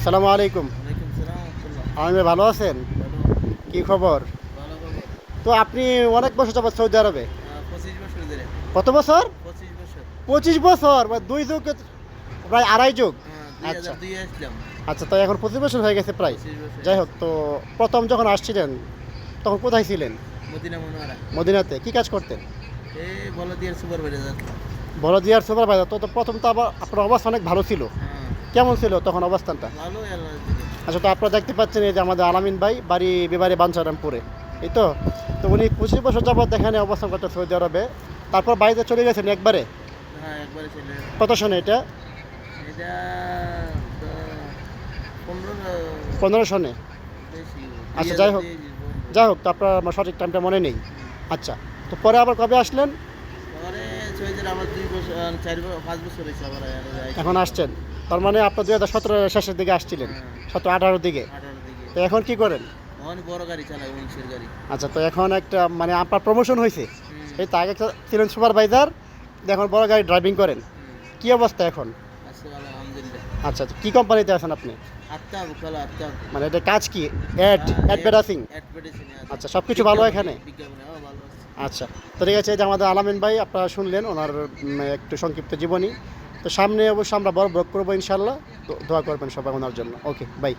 আসসালামু আলাইকুম। ওয়ালাইকুম সালাম রাহমাতুল্লাহ। আমি ভালো আছেন? ভালো, কি খবর? ভালো খবর। তো আপনি অনেক বছর যাবত সৌদি আরবে। ২৫ বছর ধরে। কত বছর? ২৫ বছর। 25 বছর বা দুই যুগ, প্রায় আড়াই যুগ। আচ্ছা ২০০২ আসলাম। আচ্ছা, তো এখন 25 বছর হয়ে গেছে প্রায়। ২৫ বছর। যাই হোক, তো প্রথম যখন আসছিলেন তখন কোথায় ছিলেন? মদিনা মনোয়ারা। মদিনাতে কি কাজ করতেন? এই বলদিয়ার সুপারভাইজার যাচ্ছিলাম। বড়দিয়ার সুপারভাইজার। তো প্রথম তো আবার আপনার অবস্থা অনেক ভালো ছিল। হ্যাঁ, কেমন ছিল তখন অবস্থানটা? ভালো আল্লাহর দিকে। আচ্ছা, তো আপনারা দেখতে পাচ্ছেন এই যে আমাদের আলামিন ভাই বাড়ি বিবারে বাঞ্ছারামপুরে, এই তো। তো উনি 25 বছর যাবত এখানে অবস্থান করতেন সৌদি আরবে। তারপর বাড়িতে চলে গেছেন একবারে। হ্যাঁ, একবারে ছিল। কত সনে এটা? এটা তো ১৫ 15 সনে। বেশি। আচ্ছা, যাই হোক। যাই হোক, তো আপনার আমার সঠিক টাইমটা মনে নেই। আচ্ছা, তো পরে আবার কবে আসলেন? পরে ছয়জন আমার ২ বছর ৪ বছর ৫ বছর হয়েছে আবার এখন আসছেন। তার মানে আপনার 2017 শেষের দিকে আসছিলেন, হ্যাঁ, 17-18 দিকে। ১৮ দিকে। তো এখন কি করেন? অনেক বড় গাড়ি চালাই, উইংসের গাড়ি। আচ্ছা, তো এখন একটা মানে আপনার প্রমোশন হয়েছে। হুম, এই তো আগে ছিলেন সুপারভাইজার, এখন বড় গাড়ি ড্রাইভিং করেন। হুম। কি অবস্থা এখন? আছে ভালো আলহামদুলিল্লাহ। আচ্ছা, তো কি কোম্পানিতে আছেন আপনি? আত্তাব খেলা আত্তাব। মানে এটা কাজ কি? অ্যাডভার্টাইজিং? অ্যাডভার্টাইজিং আছে। আচ্ছা, সব কিছু ভালো এখানে? বিজ্ঞাপনে ভালো আছে। আচ্ছা, তো ঠিক আছে। এই যে আমাদের আলামিন ভাই, আপনারা শুনলেন ওনার একটু সংক্ষিপ্ত জীবনী। তো সামনে অবশ্যই আমরা বড় ব্লগ করবো ইনশাল্লাহ। তো দোয়া করবেন সবাই ওনার জন্য। ওকে, বাই।